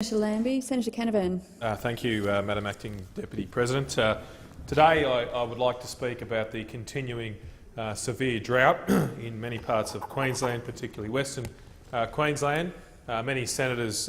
Senator Lambie. Senator Canavan. Thank you, Madam Acting Deputy President. Today I would like to speak about the continuing severe drought in many parts of Queensland, particularly Western Queensland. Many senators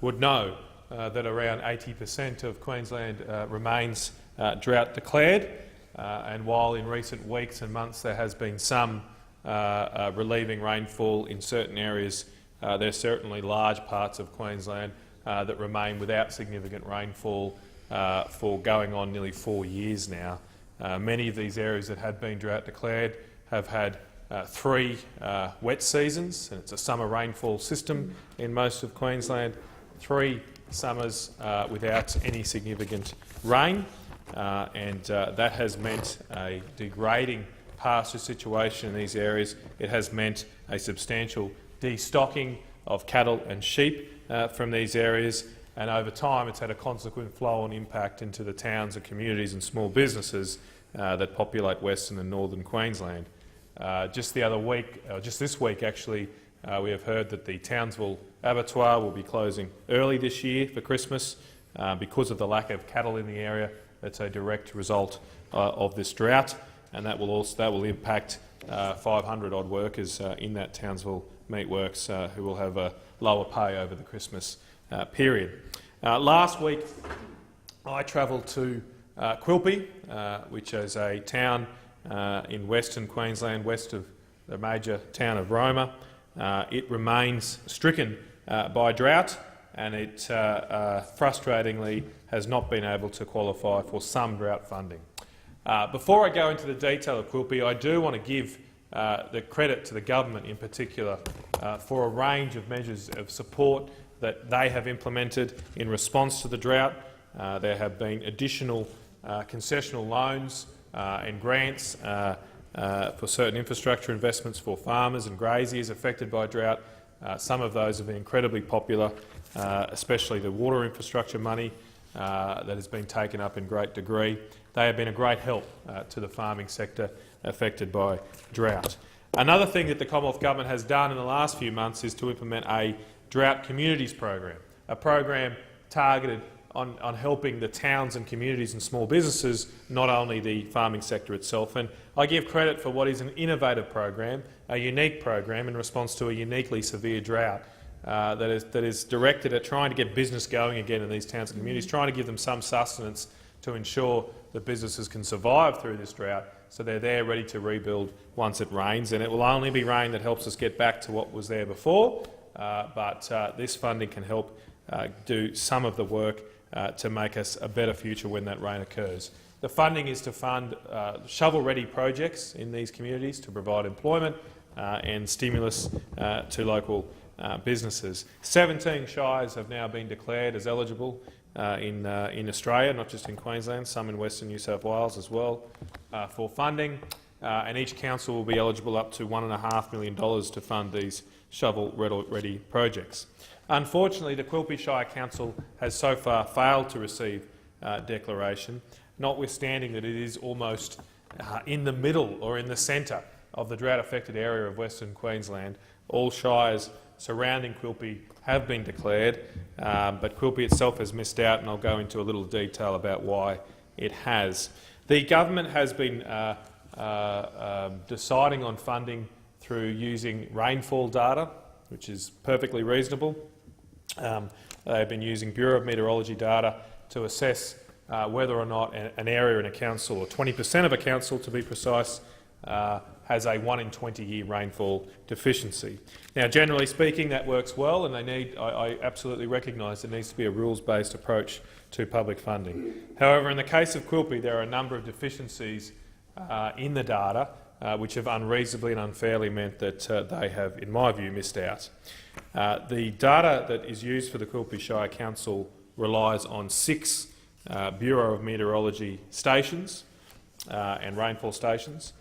would know that around 80% of Queensland remains drought declared, and while in recent weeks and months there has been some relieving rainfall in certain areas, there are certainly large parts of Queensland that remain without significant rainfall for going on nearly 4 years now. Many of these areas that had been drought declared have had 3 wet seasons, and it's a summer rainfall system in most of Queensland, 3 summers without any significant rain, and that has meant a degrading pasture situation in these areas. It has meant a substantial destocking of cattle and sheep from these areas, and over time it's had a consequent flow-on impact into the towns and communities and small businesses that populate Western and Northern Queensland. Just this week actually, we have heard that the Townsville abattoir will be closing early this year for Christmas because of the lack of cattle in the area. That's a direct result of this drought, and that will impact 500-odd workers in that Townsville meatworks who will have a lower pay over the Christmas period. Last week I travelled to Quilpie, which is a town in Western Queensland, west of the major town of Roma. It remains stricken by drought, and it frustratingly has not been able to qualify for some drought funding. Before I go into the detail of Quilpie, I do want to give the credit to the government in particular for a range of measures of support that they have implemented in response to the drought. There have been additional concessional loans and grants for certain infrastructure investments for farmers and graziers affected by drought. Some of those have been incredibly popular, especially the water infrastructure money that has been taken up in great degree. They have been a great help to the farming sector affected by drought. Another thing that the Commonwealth Government has done in the last few months is to implement a Drought Communities program, a program targeted on helping the towns and communities and small businesses, not only the farming sector itself. And I give credit for what is an innovative program, a unique program in response to a uniquely severe drought that is directed at trying to get business going again in these towns and communities, trying to give them some sustenance to ensure that businesses can survive through this drought, so they're there ready to rebuild once it rains. And it will only be rain that helps us get back to what was there before, but this funding can help do some of the work to make us a better future when that rain occurs. The funding is to fund shovel-ready projects in these communities to provide employment and stimulus to local businesses. 17 shires have now been declared as eligible in Australia, not just in Queensland, some in Western New South Wales as well, for funding, and each council will be eligible up to $1.5 million to fund these shovel-ready projects. Unfortunately, the Quilpie Shire Council has so far failed to receive declaration, notwithstanding that it is almost in the middle or in the centre of the drought-affected area of Western Queensland. All shires surrounding Quilpie have been declared, but Quilpie itself has missed out, and I'll go into a little detail about why it has. The government has been deciding on funding through using rainfall data, which is perfectly reasonable. They've been using Bureau of Meteorology data to assess whether or not an area in a council, or 20% of a council to be precise, has a 1 in 20-year rainfall deficiency. Now, generally speaking, that works well, and I absolutely recognise there needs to be a rules-based approach to public funding. However, in the case of Quilpie, there are a number of deficiencies in the data which have unreasonably and unfairly meant that they have, in my view, missed out. The data that is used for the Quilpie Shire Council relies on 6 Bureau of Meteorology stations and rainfall stations.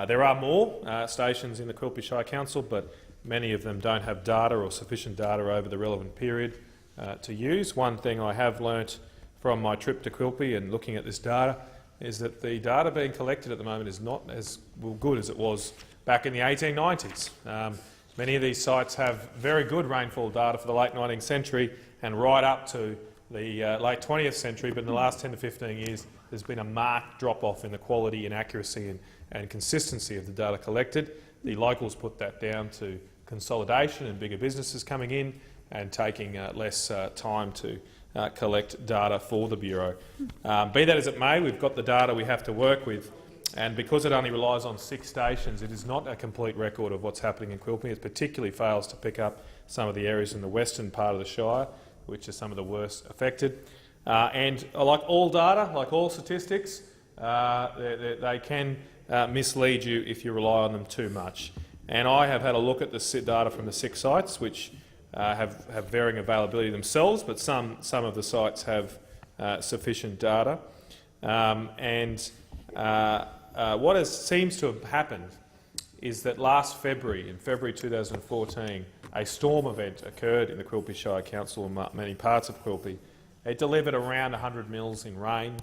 There are more stations in the Quilpie Shire Council, but many of them don't have data or sufficient data over the relevant period to use. One thing I have learnt from my trip to Quilpie and looking at this data is that the data being collected at the moment is not as good as it was back in the 1890s. Many of these sites have very good rainfall data for the late 19th century, and right up to the late 20th century, but in the last 10 to 15 years there's been a marked drop-off in the quality and accuracy and consistency of the data collected. The locals put that down to consolidation and bigger businesses coming in and taking less time to collect data for the Bureau. Be that as it may, we've got the data we have to work with, and because it only relies on 6 stations, it is not a complete record of what's happening in Quilpie. It particularly fails to pick up some of the areas in the western part of the Shire, which are some of the worst affected. And like all data, like all statistics, they can mislead you if you rely on them too much. And I have had a look at the data from the 6 sites, which have varying availability themselves, but some of the sites have sufficient data. What seems to have happened is that last February, in February 2014, a storm event occurred in the Quilpie Shire Council and many parts of Quilpie. It delivered around 100 mils in rain,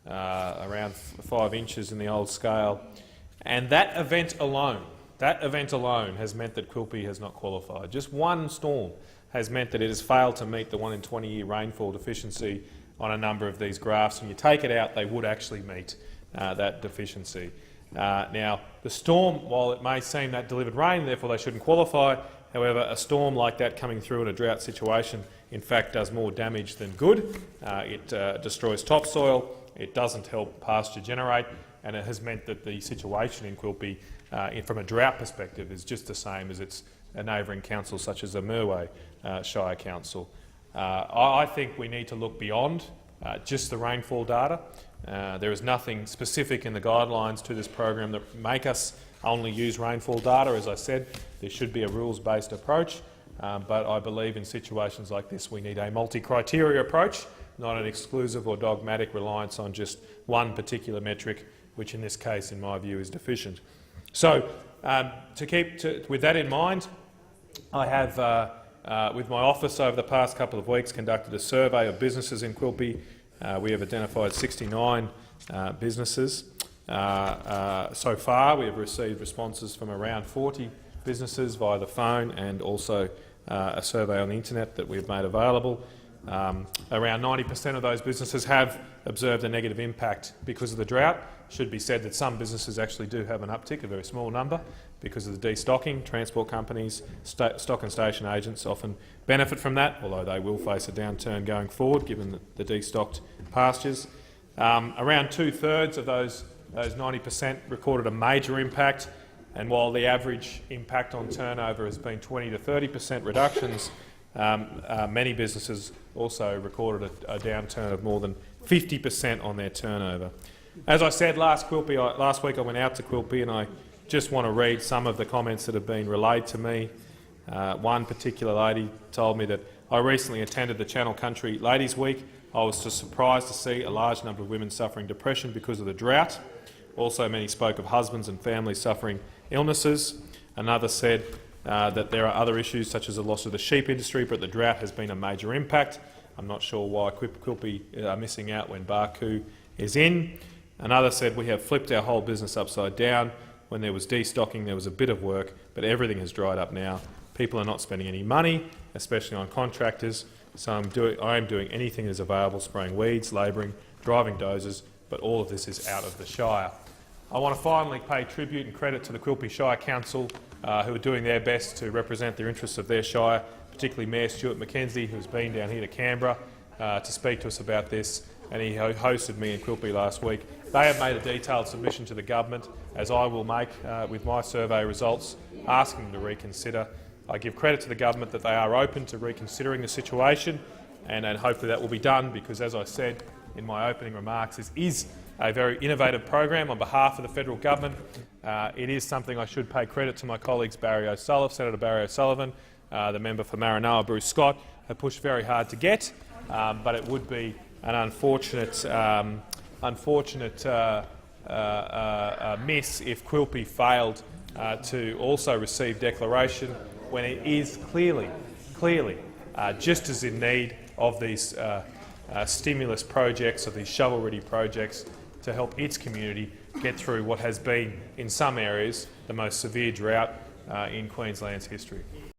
around 5 inches in the old scale, and that event alone has meant that Quilpie has not qualified. Just one storm has meant that it has failed to meet the 1 in 20-year rainfall deficiency on a number of these graphs. When you take it out, they would actually meet that deficiency. Now, the storm, while it may seem that delivered rain, therefore they shouldn't qualify, however, a storm like that coming through in a drought situation in fact does more damage than good. It destroys topsoil, it doesn't help pasture generate, and it has meant that the situation in Quilpie from a drought perspective is just the same as its neighbouring councils such as the Merway Shire Council. I think we need to look beyond just the rainfall data. There is nothing specific in the guidelines to this program that make us only use rainfall data. As I said, there should be a rules-based approach, but I believe in situations like this we need a multi-criteria approach, not an exclusive or dogmatic reliance on just one particular metric, which in this case, in my view, is deficient. So, with that in mind, I have, with my office over the past couple of weeks, conducted a survey of businesses in Quilpie. We have identified 69 businesses. So far, we have received responses from around 40 businesses via the phone and also a survey on the internet that we've made available. Around 90% of those businesses have observed a negative impact because of the drought. It should be said that some businesses actually do have an uptick, a very small number, because of the destocking. Transport companies, stock and station agents often benefit from that, although they will face a downturn going forward given the destocked pastures. Around 2/3 of those 90% recorded a major impact, and while the average impact on turnover has been 20 to 30% reductions, many businesses also recorded a downturn of more than 50% on their turnover. As I said last week, I went out to Quilpie, and I just want to read some of the comments that have been relayed to me. One particular lady told me that I recently attended the Channel Country Ladies' Week. I was just surprised to see a large number of women suffering depression because of the drought. Also, many spoke of husbands and families suffering illnesses. Another said that there are other issues such as the loss of the sheep industry, but the drought has been a major impact. I'm not sure why Quilpie are missing out when Barcoo is in. Another said we have flipped our whole business upside down. When there was destocking, there was a bit of work, but everything has dried up now. People are not spending any money, especially on contractors, so I am doing anything that is available, spraying weeds, labouring, driving dozers, but all of this is out of the Shire. I want to finally pay tribute and credit to the Quilpie Shire Council, who are doing their best to represent the interests of their Shire, particularly Mayor Stuart McKenzie, who's been down here to Canberra to speak to us about this, and he hosted me in Quilpie last week. They have made a detailed submission to the government, as I will make with my survey results, asking them to reconsider. I give credit to the government that they are open to reconsidering the situation, and hopefully that will be done because, as I said in my opening remarks, this is a very innovative program on behalf of the federal government. It is something I should pay credit to my colleagues Senator Barry O'Sullivan, the member for Maranoa, Bruce Scott, have pushed very hard to get, but it would be an unfortunate miss if Quilpie failed to also receive declaration when it is clearly just as in need of these stimulus projects, of these shovel-ready projects to help its community get through what has been, in some areas, the most severe drought in Queensland's history.